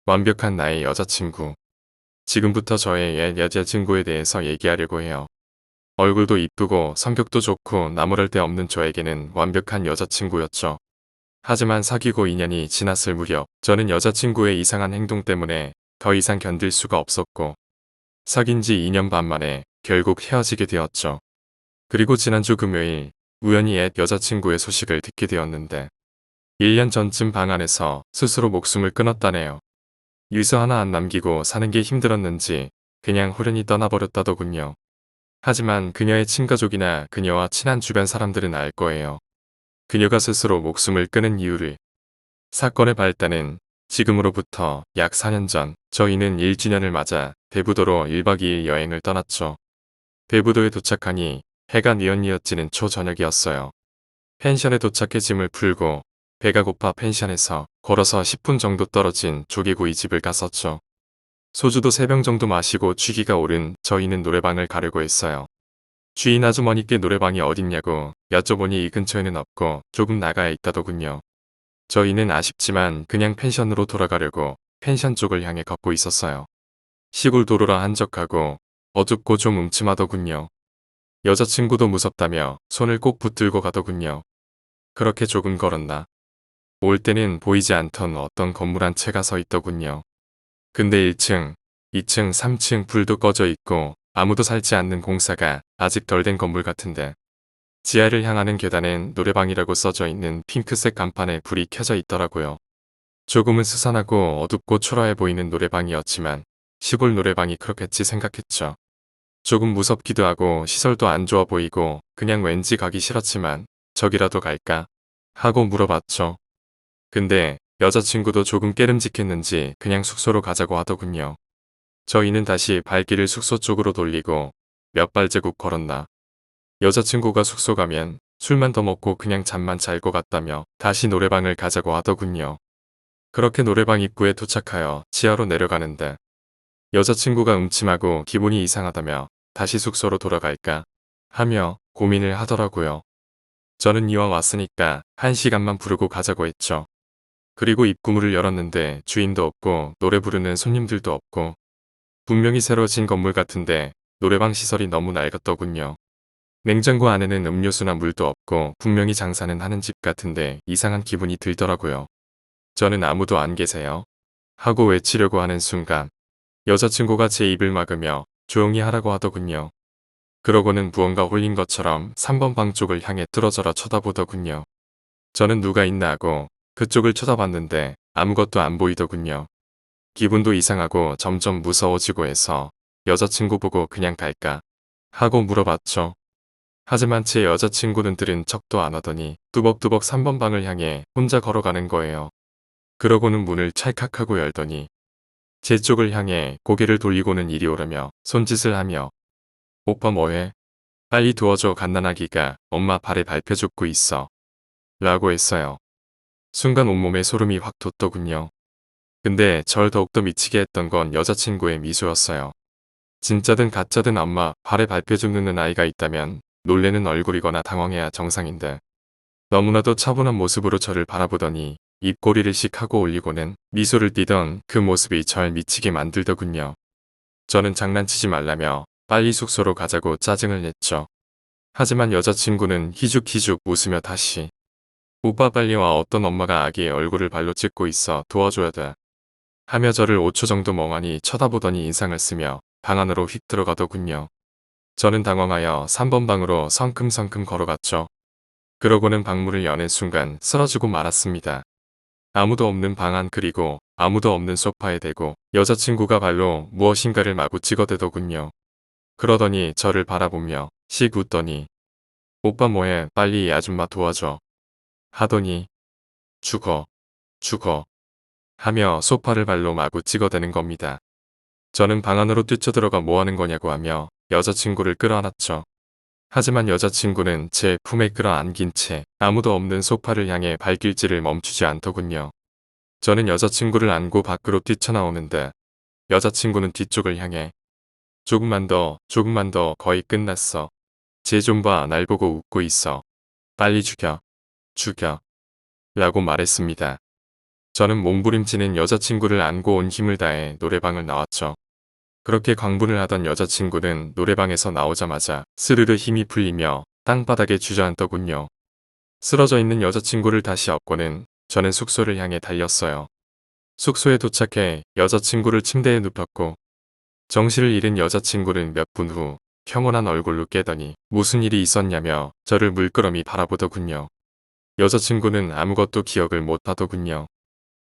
완벽한 나의 여자친구. 지금부터 저의 옛 여자친구에 대해서 얘기하려고 해요. 얼굴도 이쁘고 성격도 좋고 나무랄 데 없는 저에게는 완벽한 여자친구였죠. 하지만 사귀고 2년이 지났을 무렵 저는 여자친구의 이상한 행동 때문에 더 이상 견딜 수가 없었고 사귄 지 2년 반 만에 결국 헤어지게 되었죠. 그리고 지난주 금요일 우연히 옛 여자친구의 소식을 듣게 되었는데 1년 전쯤 방 안에서 스스로 목숨을 끊었다네요. 유서 하나 안 남기고 사는 게 힘들었는지 그냥 호련히 떠나버렸다더군요. 하지만 그녀의 친가족이나 그녀와 친한 주변 사람들은 알 거예요. 그녀가 스스로 목숨을 끊은 이유를. 사건의 발단은 지금으로부터 약 4년 전 저희는 1주년을 맞아 대부도로 1박 2일 여행을 떠났죠. 대부도에 도착하니 해가 뉘엿뉘엿지는 초저녁이었어요. 펜션에 도착해 짐을 풀고 배가 고파 펜션에서 걸어서 10분 정도 떨어진 조개구이집을 갔었죠. 소주도 3병 정도 마시고 취기가 오른 저희는 노래방을 가려고 했어요. 주인 아주머니께 노래방이 어딨냐고 여쭤보니 이 근처에는 없고 조금 나가야 있다더군요. 저희는 아쉽지만 그냥 펜션으로 돌아가려고 펜션 쪽을 향해 걷고 있었어요. 시골 도로라 한적하고 어둡고 좀 음침하더군요. 여자친구도 무섭다며 손을 꼭 붙들고 가더군요. 그렇게 조금 걸었나? 올 때는 보이지 않던 어떤 건물 한 채가 서 있더군요. 근데 1층, 2층, 3층 불도 꺼져 있고 아무도 살지 않는 공사가 아직 덜 된 건물 같은데 지하를 향하는 계단엔 노래방이라고 써져 있는 핑크색 간판에 불이 켜져 있더라고요. 조금은 스산하고 어둡고 초라해 보이는 노래방이었지만 시골 노래방이 그렇겠지 생각했죠. 조금 무섭기도 하고 시설도 안 좋아 보이고 그냥 왠지 가기 싫었지만 저기라도 갈까? 하고 물어봤죠. 근데 여자친구도 조금 깨름직했는지 그냥 숙소로 가자고 하더군요. 저희는 다시 발길을 숙소 쪽으로 돌리고 몇 발자국 걸었나. 여자친구가 숙소 가면 술만 더 먹고 그냥 잠만 잘 것 같다며 다시 노래방을 가자고 하더군요. 그렇게 노래방 입구에 도착하여 지하로 내려가는데 여자친구가 음침하고 기분이 이상하다며 다시 숙소로 돌아갈까 하며 고민을 하더라고요. 저는 이왕 왔으니까 1시간만 부르고 가자고 했죠. 그리고 입구문을 열었는데 주인도 없고 노래 부르는 손님들도 없고 분명히 새로 진 건물 같은데 노래방 시설이 너무 낡았더군요. 냉장고 안에는 음료수나 물도 없고 분명히 장사는 하는 집 같은데 이상한 기분이 들더라고요. 저는 아무도 안 계세요? 하고 외치려고 하는 순간 여자친구가 제 입을 막으며 조용히 하라고 하더군요. 그러고는 무언가 홀린 것처럼 3번 방 쪽을 향해 뚫어져라 쳐다보더군요. 저는 누가 있나 하고 그쪽을 쳐다봤는데 아무것도 안 보이더군요. 기분도 이상하고 점점 무서워지고 해서 여자친구 보고 그냥 갈까? 하고 물어봤죠. 하지만 제 여자친구는 들은 척도 안 하더니 뚜벅뚜벅 3번 방을 향해 혼자 걸어가는 거예요. 그러고는 문을 찰칵하고 열더니 제 쪽을 향해 고개를 돌리고는 이리 오라며 손짓을 하며 오빠 뭐해? 빨리 도와줘 갓난아기가 엄마 발에 밟혀 죽고 있어. 라고 했어요. 순간 온몸에 소름이 확 돋더군요. 근데 절 더욱더 미치게 했던 건 여자친구의 미소였어요. 진짜든 가짜든 엄마 발에 밟혀 죽는 아이가 있다면 놀래는 얼굴이거나 당황해야 정상인데 너무나도 차분한 모습으로 저를 바라보더니 입꼬리를 씩 하고 올리고는 미소를 띠던 그 모습이 절 미치게 만들더군요. 저는 장난치지 말라며 빨리 숙소로 가자고 짜증을 냈죠. 하지만 여자친구는 희죽희죽 웃으며 다시 오빠 빨리 와 어떤 엄마가 아기의 얼굴을 발로 찍고 있어 도와줘야 돼. 하며 저를 5초 정도 멍하니 쳐다보더니 인상을 쓰며 방 안으로 휙 들어가더군요. 저는 당황하여 3번 방으로 성큼성큼 걸어갔죠. 그러고는 방문을 여는 순간 쓰러지고 말았습니다. 아무도 없는 방 안 그리고 아무도 없는 소파에 대고 여자친구가 발로 무엇인가를 마구 찍어대더군요. 그러더니 저를 바라보며 씩 웃더니 오빠 뭐해 빨리 이 아줌마 도와줘. 하더니 죽어 죽어 하며 소파를 발로 마구 찍어대는 겁니다. 저는 방 안으로 뛰쳐들어가 뭐하는 거냐고 하며 여자친구를 끌어안았죠. 하지만 여자친구는 제 품에 끌어안긴 채 아무도 없는 소파를 향해 발길질을 멈추지 않더군요. 저는 여자친구를 안고 밖으로 뛰쳐나오는데 여자친구는 뒤쪽을 향해 조금만 더 거의 끝났어. 쟤 좀 봐 날 보고 웃고 있어. 빨리 죽여. 죽여. 라고 말했습니다. 저는 몸부림치는 여자친구를 안고 온 힘을 다해 노래방을 나왔죠. 그렇게 광분을 하던 여자친구는 노래방에서 나오자마자 스르르 힘이 풀리며 땅바닥에 주저앉더군요. 쓰러져 있는 여자친구를 다시 업고는 저는 숙소를 향해 달렸어요. 숙소에 도착해 여자친구를 침대에 눕혔고 정신을 잃은 여자친구는 몇 분 후 평온한 얼굴로 깨더니 무슨 일이 있었냐며 저를 물끄러미 바라보더군요. 여자친구는 아무것도 기억을 못하더군요.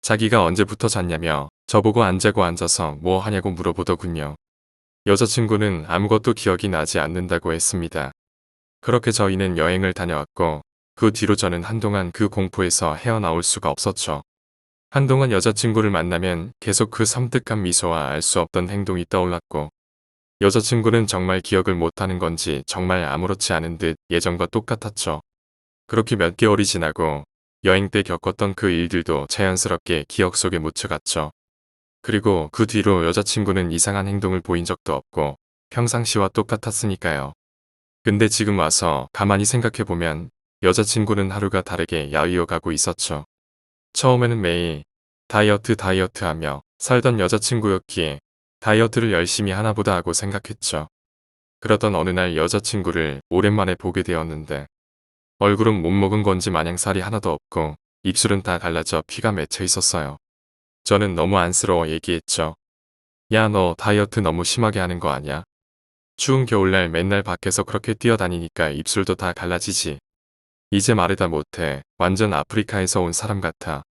자기가 언제부터 잤냐며 저보고 안 자고 앉아서 뭐 하냐고 물어보더군요. 여자친구는 아무것도 기억이 나지 않는다고 했습니다. 그렇게 저희는 여행을 다녀왔고 그 뒤로 저는 한동안 그 공포에서 헤어나올 수가 없었죠. 한동안 여자친구를 만나면 계속 그 섬뜩한 미소와 알 수 없던 행동이 떠올랐고 여자친구는 정말 기억을 못하는 건지 정말 아무렇지 않은 듯 예전과 똑같았죠. 그렇게 몇 개월이 지나고 여행 때 겪었던 그 일들도 자연스럽게 기억 속에 묻혀갔죠. 그리고 그 뒤로 여자친구는 이상한 행동을 보인 적도 없고 평상시와 똑같았으니까요. 근데 지금 와서 가만히 생각해보면 여자친구는 하루가 다르게 야위어 가고 있었죠. 처음에는 매일 다이어트 하며 살던 여자친구였기에 다이어트를 열심히 하나보다 하고 생각했죠. 그러던 어느 날 여자친구를 오랜만에 보게 되었는데 얼굴은 못 먹은 건지 마냥 살이 하나도 없고 입술은 다 갈라져 피가 맺혀 있었어요. 저는 너무 안쓰러워 얘기했죠. 야, 너 다이어트 너무 심하게 하는 거 아냐? 추운 겨울날 맨날 밖에서 그렇게 뛰어다니니까 입술도 다 갈라지지. 이제 말이다 못해 완전 아프리카에서 온 사람 같아.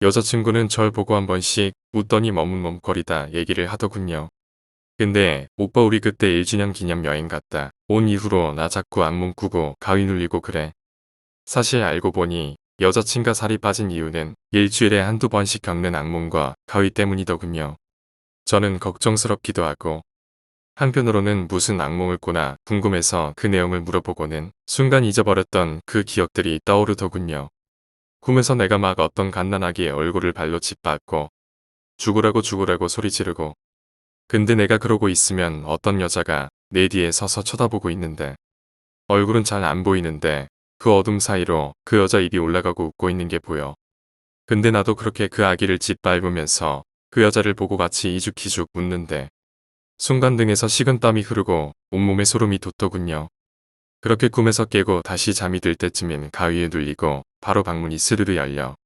여자친구는 절 보고 한 번씩 웃더니 머뭇머뭇거리다 얘기를 하더군요. 근데 오빠 우리 그때 1주년 기념 여행 갔다 온 이후로 나 자꾸 악몽 꾸고 가위 눌리고 그래. 사실 알고 보니 여자친구가 살이 빠진 이유는 일주일에 한두 번씩 겪는 악몽과 가위 때문이더군요. 저는 걱정스럽기도 하고 한편으로는 무슨 악몽을 꾸나 궁금해서 그 내용을 물어보고는 순간 잊어버렸던 그 기억들이 떠오르더군요. 꿈에서 내가 막 어떤 갓난아기의 얼굴을 발로 짓밟고 죽으라고 소리 지르고 근데 내가 그러고 있으면 어떤 여자가 내 뒤에 서서 쳐다보고 있는데 얼굴은 잘 안 보이는데 그 어둠 사이로 그 여자 입이 올라가고 웃고 있는 게 보여. 근데 나도 그렇게 그 아기를 짓밟으면서 그 여자를 보고 같이 이죽기죽 웃는데 순간 등에서 식은땀이 흐르고 온몸에 소름이 돋더군요. 그렇게 꿈에서 깨고 다시 잠이 들 때쯤엔 가위에 눌리고 바로 방문이 스르르 열려.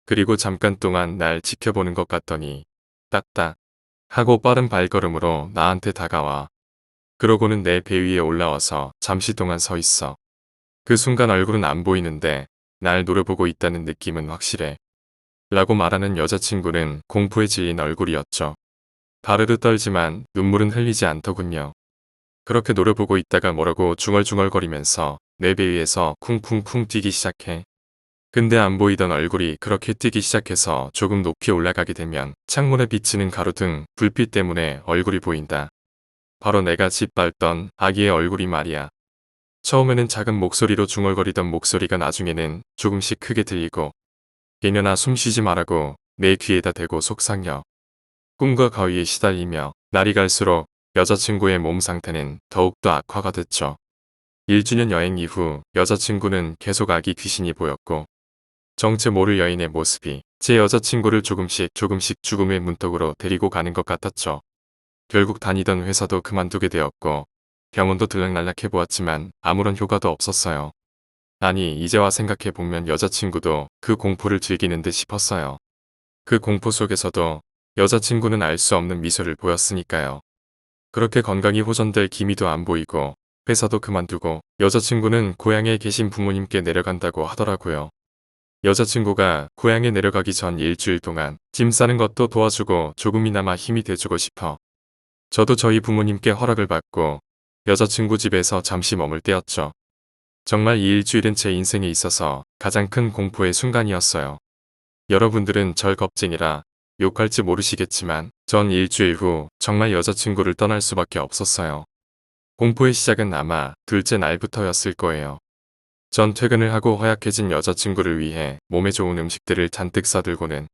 그리고 잠깐 동안 날 지켜보는 것 같더니 딱딱 하고 빠른 발걸음으로 나한테 다가와. 그러고는 내 배 위에 올라와서 잠시 동안 서 있어. 그 순간 얼굴은 안 보이는데 날 노려보고 있다는 느낌은 확실해. 라고 말하는 여자친구는 공포에 질린 얼굴이었죠. 바르르 떨지만 눈물은 흘리지 않더군요. 그렇게 노려보고 있다가 뭐라고 중얼중얼거리면서 내 배 위에서 쿵쿵쿵 뛰기 시작해. 근데 안 보이던 얼굴이 그렇게 뛰기 시작해서 조금 높이 올라가게 되면 창문에 비치는 가로등 불빛 때문에 얼굴이 보인다. 바로 내가 짓밟던 아기의 얼굴이 말이야. 처음에는 작은 목소리로 중얼거리던 목소리가 나중에는 조금씩 크게 들리고 개년아 숨 쉬지 말라고 내 귀에다 대고 속삭여. 꿈과 가위에 시달리며 날이 갈수록 여자친구의 몸 상태는 더욱더 악화가 됐죠. 1주년 여행 이후 여자친구는 계속 아기 귀신이 보였고 정체 모를 여인의 모습이 제 여자친구를 조금씩 죽음의 문턱으로 데리고 가는 것 같았죠. 결국 다니던 회사도 그만두게 되었고 병원도 들락날락 해보았지만 아무런 효과도 없었어요. 아니 이제와 생각해보면 여자친구도 그 공포를 즐기는 듯 싶었어요. 그 공포 속에서도 여자친구는 알 수 없는 미소를 보였으니까요. 그렇게 건강이 호전될 기미도 안 보이고 회사도 그만두고 여자친구는 고향에 계신 부모님께 내려간다고 하더라고요. 여자친구가 고향에 내려가기 전 일주일 동안 짐 싸는 것도 도와주고 조금이나마 힘이 돼주고 싶어. 저도 저희 부모님께 허락을 받고 여자친구 집에서 잠시 머물 때였죠. 정말 이 일주일은 제 인생에 있어서 가장 큰 공포의 순간이었어요. 여러분들은 절 겁쟁이라 욕할지 모르시겠지만 전 일주일 후 정말 여자친구를 떠날 수밖에 없었어요. 공포의 시작은 아마 둘째 날부터였을 거예요. 전 퇴근을 하고 허약해진 여자친구를 위해 몸에 좋은 음식들을 잔뜩 싸들고는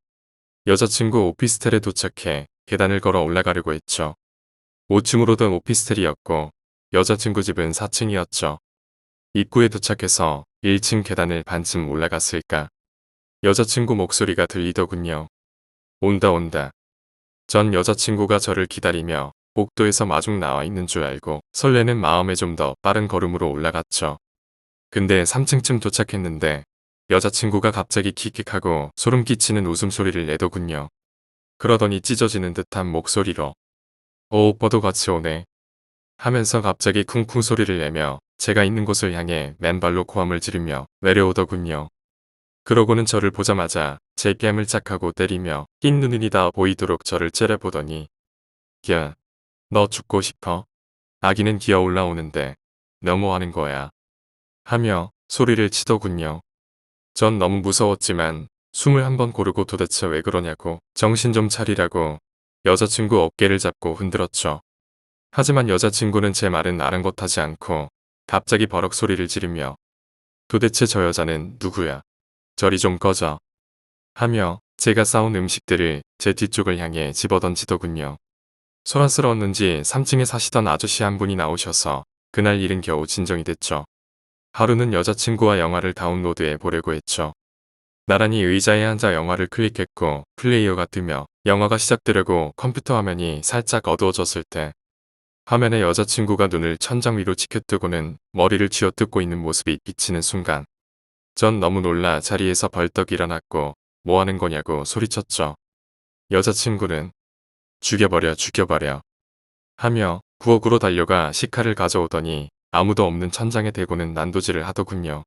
여자친구 오피스텔에 도착해 계단을 걸어 올라가려고 했죠. 5층으로 된 오피스텔이었고 여자친구 집은 4층이었죠. 입구에 도착해서 1층 계단을 반쯤 올라갔을까. 여자친구 목소리가 들리더군요. 온다 온다. 전 여자친구가 저를 기다리며 복도에서 마중 나와 있는 줄 알고 설레는 마음에 좀 더 빠른 걸음으로 올라갔죠. 근데 3층쯤 도착했는데 여자친구가 갑자기 킥킥하고 소름 끼치는 웃음소리를 내더군요. 그러더니 찢어지는 듯한 목소리로 오빠도 같이 오네 하면서 갑자기 쿵쿵 소리를 내며 제가 있는 곳을 향해 맨발로 고함을 지르며 내려오더군요. 그러고는 저를 보자마자 제 뺨을 짝하고 때리며 낀 눈이 다 보이도록 저를 째려보더니 야, 너 죽고 싶어? 아기는 기어 올라오는데 너무 하는 거야. 하며 소리를 치더군요. 전 너무 무서웠지만 숨을 한번 고르고 도대체 왜 그러냐고 정신 좀 차리라고 여자친구 어깨를 잡고 흔들었죠. 하지만 여자친구는 제 말은 아랑곳하지 않고 갑자기 버럭 소리를 지르며 도대체 저 여자는 누구야? 저리 좀 꺼져. 하며 제가 싸온 음식들을 제 뒤쪽을 향해 집어던지더군요. 소란스러웠는지 3층에 사시던 아저씨 한 분이 나오셔서 그날 일은 겨우 진정이 됐죠. 하루는 여자친구와 영화를 다운로드해 보려고 했죠. 나란히 의자에 앉아 영화를 클릭했고 플레이어가 뜨며 영화가 시작되려고 컴퓨터 화면이 살짝 어두워졌을 때 화면에 여자친구가 눈을 천장 위로 치켜뜨고는 머리를 쥐어뜯고 있는 모습이 비치는 순간 전 너무 놀라 자리에서 벌떡 일어났고 뭐하는 거냐고 소리쳤죠. 여자친구는 죽여버려 죽여버려 하며 부엌으로 달려가 식칼을 가져오더니 아무도 없는 천장에 대고는 난도질을 하더군요.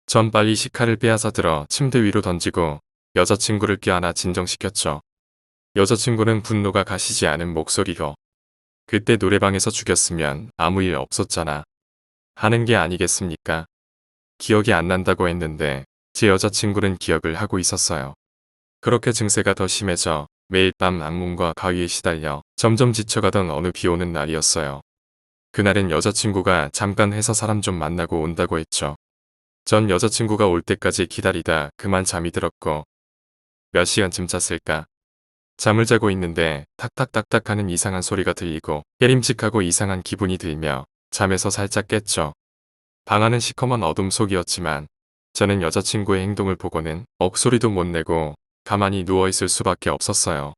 전 빨리 식칼을 빼앗아 들어 침대 위로 던지고 여자친구를 껴안아 진정시켰죠. 여자친구는 분노가 가시지 않은 목소리로 그때 노래방에서 죽였으면 아무 일 없었잖아 하는 게 아니겠습니까? 기억이 안 난다고 했는데 제 여자친구는 기억을 하고 있었어요. 그렇게 증세가 더 심해져 매일 밤 악몽과 가위에 시달려 점점 지쳐가던 어느 비오는 날이었어요. 그날은 여자친구가 잠깐 회사 사람 좀 만나고 온다고 했죠. 전 여자친구가 올 때까지 기다리다 그만 잠이 들었고 몇 시간쯤 잤을까? 잠을 자고 있는데 탁탁탁탁 하는 이상한 소리가 들리고 깨림직하고 이상한 기분이 들며 잠에서 살짝 깼죠. 방 안은 시커먼 어둠 속이었지만 저는 여자친구의 행동을 보고는 억소리도 못 내고 가만히 누워있을 수밖에 없었어요.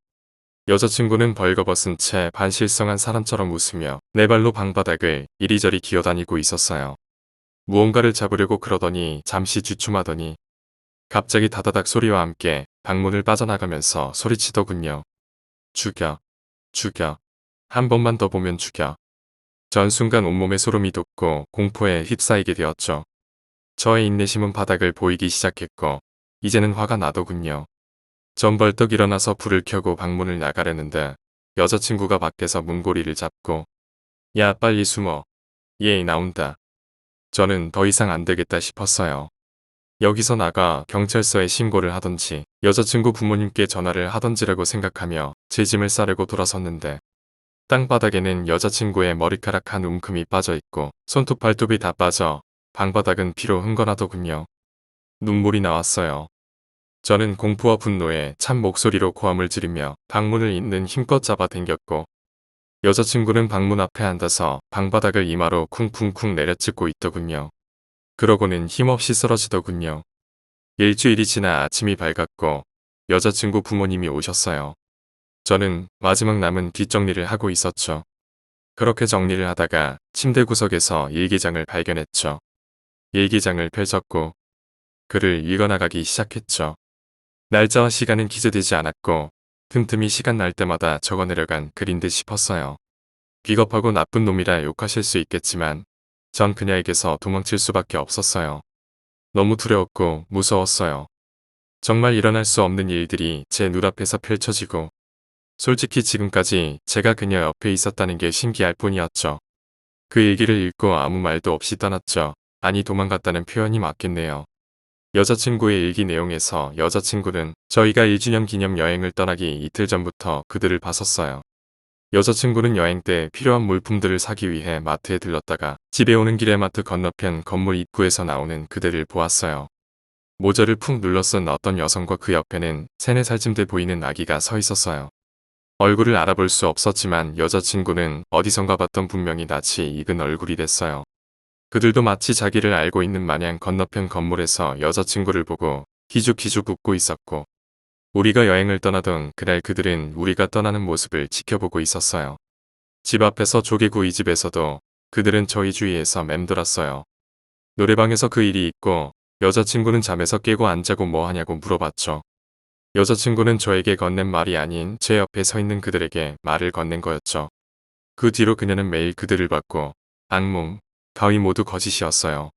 여자친구는 벌거벗은 채 반실성한 사람처럼 웃으며 네 발로 방바닥을 이리저리 기어다니고 있었어요. 무언가를 잡으려고 그러더니 잠시 주춤하더니 갑자기 다다닥 소리와 함께 방문을 빠져나가면서 소리치더군요. 죽여. 죽여. 한 번만 더 보면 죽여. 전 순간 온몸에 소름이 돋고 공포에 휩싸이게 되었죠. 저의 인내심은 바닥을 보이기 시작했고 이제는 화가 나더군요. 전 벌떡 일어나서 불을 켜고 방문을 나가려는데 여자친구가 밖에서 문고리를 잡고 야 빨리 숨어. 얘 나온다. 저는 더 이상 안 되겠다 싶었어요. 여기서 나가 경찰서에 신고를 하던지 여자친구 부모님께 전화를 하던지라고 생각하며 제 짐을 싸려고 돌아섰는데 땅바닥에는 여자친구의 머리카락 한 움큼이 빠져있고 손톱 발톱이 다 빠져 방바닥은 피로 흥건하더군요. 눈물이 나왔어요. 저는 공포와 분노에 찬 목소리로 고함을 지르며 방문을 있는 힘껏 잡아당겼고 여자친구는 방문 앞에 앉아서 방바닥을 이마로 쿵쿵쿵 내려찍고 있더군요. 그러고는 힘없이 쓰러지더군요. 일주일이 지나 아침이 밝았고 여자친구 부모님이 오셨어요. 저는 마지막 남은 뒷정리를 하고 있었죠. 그렇게 정리를 하다가 침대 구석에서 일기장을 발견했죠. 일기장을 펼쳤고 글을 읽어나가기 시작했죠. 날짜와 시간은 기재되지 않았고 틈틈이 시간 날 때마다 적어내려간 글인 듯 싶었어요. 비겁하고 나쁜 놈이라 욕하실 수 있겠지만 전 그녀에게서 도망칠 수밖에 없었어요. 너무 두려웠고 무서웠어요. 정말 일어날 수 없는 일들이 제 눈앞에서 펼쳐지고 솔직히 지금까지 제가 그녀 옆에 있었다는 게 신기할 뿐이었죠. 그 일기를 읽고 아무 말도 없이 떠났죠. 아니 도망갔다는 표현이 맞겠네요. 여자친구의 일기 내용에서 여자친구는 저희가 1주년 기념 여행을 떠나기 이틀 전부터 그들을 봤었어요. 여자친구는 여행 때 필요한 물품들을 사기 위해 마트에 들렀다가 집에 오는 길에 마트 건너편 건물 입구에서 나오는 그들을 보았어요. 모자를 푹 눌러 쓴 어떤 여성과 그 옆에는 3, 4살쯤 돼 보이는 아기가 서 있었어요. 얼굴을 알아볼 수 없었지만 여자친구는 어디선가 봤던 분명히 낯이 익은 얼굴이 됐어요. 그들도 마치 자기를 알고 있는 마냥 건너편 건물에서 여자친구를 보고 희죽희죽 웃고 있었고 우리가 여행을 떠나던 그날 그들은 우리가 떠나는 모습을 지켜보고 있었어요. 집 앞에서 조개구이집에서도 그들은 저희 주위에서 맴돌았어요. 노래방에서 그 일이 있고 여자친구는 잠에서 깨고 안 자고 뭐 하냐고 물어봤죠. 여자친구는 저에게 건넨 말이 아닌 제 옆에 서 있는 그들에게 말을 건넨 거였죠. 그 뒤로 그녀는 매일 그들을 봤고 악몽, 가위 모두 거짓이었어요.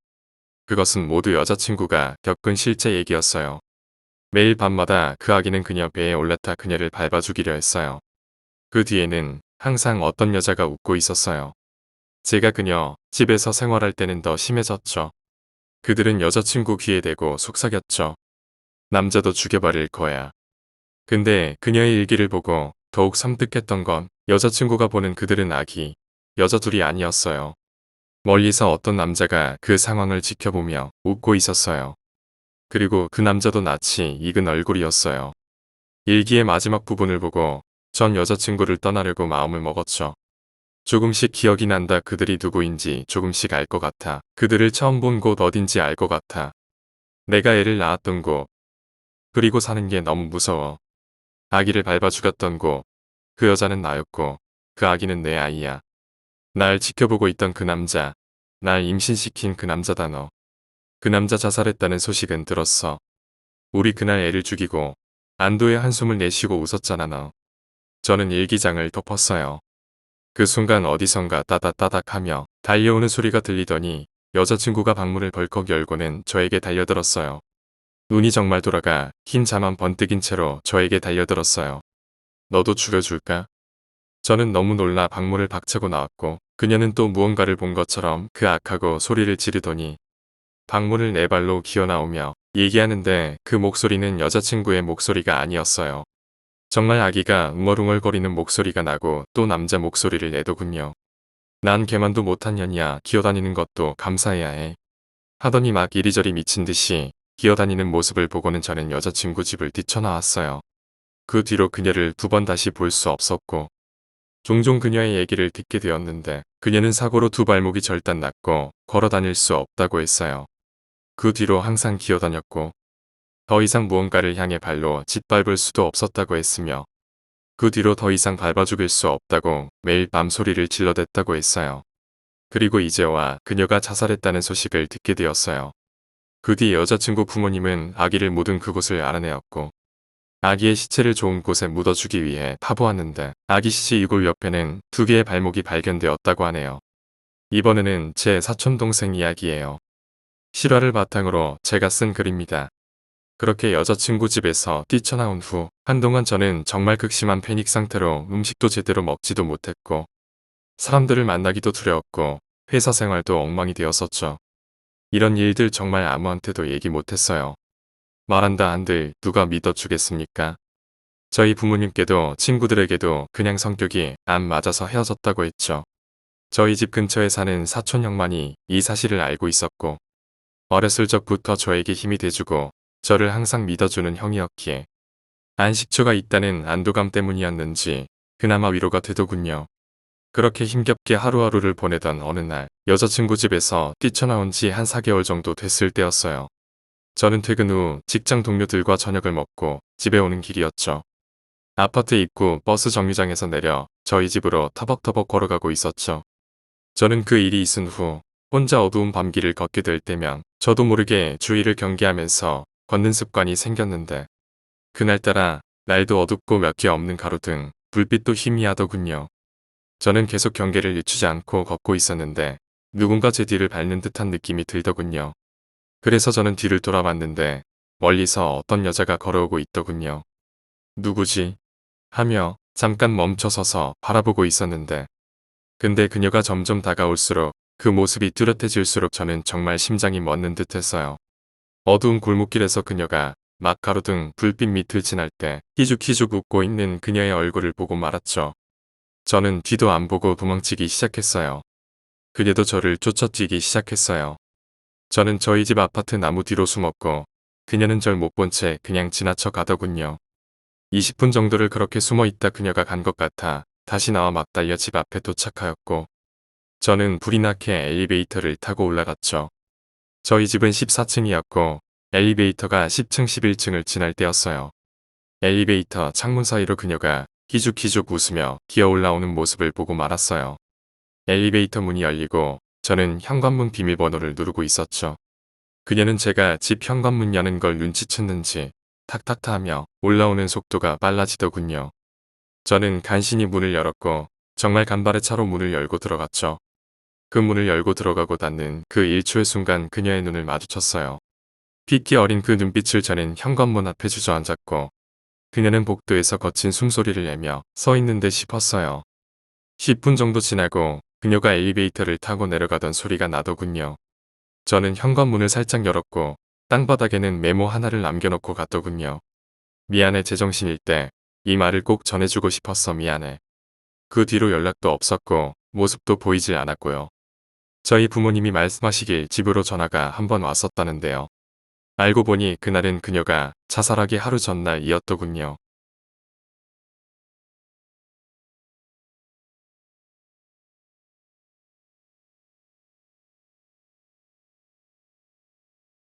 그것은 모두 여자친구가 겪은 실제 얘기였어요. 매일 밤마다 그 아기는 그녀 배에 올라타 그녀를 밟아 죽이려 했어요. 그 뒤에는 항상 어떤 여자가 웃고 있었어요. 제가 그녀 집에서 생활할 때는 더 심해졌죠. 그들은 여자친구 귀에 대고 속삭였죠. 남자도 죽여버릴 거야. 근데 그녀의 일기를 보고 더욱 섬뜩했던 건 여자친구가 보는 그들은 아기, 여자 둘이 아니었어요. 멀리서 어떤 남자가 그 상황을 지켜보며 웃고 있었어요. 그리고 그 남자도 낯이 익은 얼굴이었어요. 일기의 마지막 부분을 보고 전 여자친구를 떠나려고 마음을 먹었죠. 조금씩 기억이 난다. 그들이 누구인지 조금씩 알 것 같아. 그들을 처음 본 곳 어딘지 알 것 같아. 내가 애를 낳았던 곳. 그리고 사는 게 너무 무서워. 아기를 밟아 죽였던 곳. 그 여자는 나였고 그 아기는 내 아이야. 날 지켜보고 있던 그 남자. 날 임신시킨 그 남자다 너. 그 남자 자살했다는 소식은 들었어. 우리 그날 애를 죽이고 안도의 한숨을 내쉬고 웃었잖아 너. 저는 일기장을 덮었어요. 그 순간 어디선가 따닥따닥 하며 달려오는 소리가 들리더니 여자친구가 방문을 벌컥 열고는 저에게 달려들었어요. 눈이 정말 돌아가 흰 자만 번뜩인 채로 저에게 달려들었어요. 너도 죽여줄까? 저는 너무 놀라 방문을 박차고 나왔고 그녀는 또 무언가를 본 것처럼 그 악하고 소리를 지르더니 방문을 네 발로 기어나오며 얘기하는데 그 목소리는 여자친구의 목소리가 아니었어요. 정말 아기가 웅얼웅얼거리는 목소리가 나고 또 남자 목소리를 내더군요. 난 걔만도 못한 년이야. 기어다니는 것도 감사해야 해. 하더니 막 이리저리 미친 듯이 기어다니는 모습을 보고는 저는 여자친구 집을 뛰쳐나왔어요. 그 뒤로 그녀를 두 번 다시 볼 수 없었고 종종 그녀의 얘기를 듣게 되었는데 그녀는 사고로 두 발목이 절단 났고 걸어 다닐 수 없다고 했어요. 그 뒤로 항상 기어다녔고 더 이상 무언가를 향해 발로 짓밟을 수도 없었다고 했으며 그 뒤로 더 이상 밟아 죽일 수 없다고 매일 밤 소리를 질러댔다고 했어요. 그리고 이제와 그녀가 자살했다는 소식을 듣게 되었어요. 그 뒤 여자친구 부모님은 아기를 묻은 그곳을 알아내었고 아기의 시체를 좋은 곳에 묻어주기 위해 파보았는데 아기 시체 이골 옆에는 두 개의 발목이 발견되었다고 하네요. 이번에는 제 사촌동생 이야기예요. 실화를 바탕으로 제가 쓴 글입니다. 그렇게 여자친구 집에서 뛰쳐나온 후 한동안 저는 정말 극심한 패닉 상태로 음식도 제대로 먹지도 못했고 사람들을 만나기도 두려웠고 회사 생활도 엉망이 되었었죠. 이런 일들 정말 아무한테도 얘기 못했어요. 말한다 한들 누가 믿어주겠습니까? 저희 부모님께도 친구들에게도 그냥 성격이 안 맞아서 헤어졌다고 했죠. 저희 집 근처에 사는 사촌 형만이 이 사실을 알고 있었고 어렸을 적부터 저에게 힘이 돼주고 저를 항상 믿어주는 형이었기에 안식처가 있다는 안도감 때문이었는지 그나마 위로가 되더군요. 그렇게 힘겹게 하루하루를 보내던 어느 날 여자친구 집에서 뛰쳐나온 지 한 4개월 정도 됐을 때였어요. 저는 퇴근 후 직장 동료들과 저녁을 먹고 집에 오는 길이었죠. 아파트 입구 버스 정류장에서 내려 저희 집으로 터벅터벅 걸어가고 있었죠. 저는 그 일이 있은 후 혼자 어두운 밤길을 걷게 될 때면 저도 모르게 주위를 경계하면서 걷는 습관이 생겼는데 그날따라 날도 어둡고 몇 개 없는 가로등, 불빛도 희미하더군요. 저는 계속 경계를 늦추지 않고 걷고 있었는데 누군가 제 뒤를 밟는 듯한 느낌이 들더군요. 그래서 저는 뒤를 돌아봤는데 멀리서 어떤 여자가 걸어오고 있더군요. 누구지? 하며 잠깐 멈춰서서 바라보고 있었는데 근데 그녀가 점점 다가올수록 그 모습이 뚜렷해질수록 저는 정말 심장이 멎는 듯 했어요. 어두운 골목길에서 그녀가 막 가로등 불빛 밑을 지날 때 희죽희죽 웃고 있는 그녀의 얼굴을 보고 말았죠. 저는 뒤도 안 보고 도망치기 시작했어요. 그녀도 저를 쫓아뛰기 시작했어요. 저는 저희 집 아파트 나무 뒤로 숨었고 그녀는 절 못 본 채 그냥 지나쳐 가더군요. 20분 정도를 그렇게 숨어 있다 그녀가 간 것 같아 다시 나와 막 달려 집 앞에 도착하였고 저는 불이 나게 엘리베이터를 타고 올라갔죠. 저희 집은 14층이었고 엘리베이터가 10층 11층을 지날 때였어요. 엘리베이터 창문 사이로 그녀가 희죽희죽 웃으며 기어 올라오는 모습을 보고 말았어요. 엘리베이터 문이 열리고 저는 현관문 비밀번호를 누르고 있었죠. 그녀는 제가 집 현관문 여는 걸 눈치챘는지 탁탁타 하며 올라오는 속도가 빨라지더군요. 저는 간신히 문을 열었고 정말 간발의 차로 문을 열고 들어갔죠. 그 문을 열고 들어가고 닫는 그 1초의 순간 그녀의 눈을 마주쳤어요. 핏기 어린 그 눈빛을 저는 현관문 앞에 주저앉았고 그녀는 복도에서 거친 숨소리를 내며 서 있는 듯 싶었어요. 10분 정도 지나고 그녀가 엘리베이터를 타고 내려가던 소리가 나더군요. 저는 현관문을 살짝 열었고 땅바닥에는 메모 하나를 남겨놓고 갔더군요. 미안해 제정신일 때 이 말을 꼭 전해주고 싶었어 미안해. 그 뒤로 연락도 없었고 모습도 보이질 않았고요. 저희 부모님이 말씀하시길 집으로 전화가 한 번 왔었다는데요. 알고 보니 그날은 그녀가 자살하기 하루 전날이었더군요.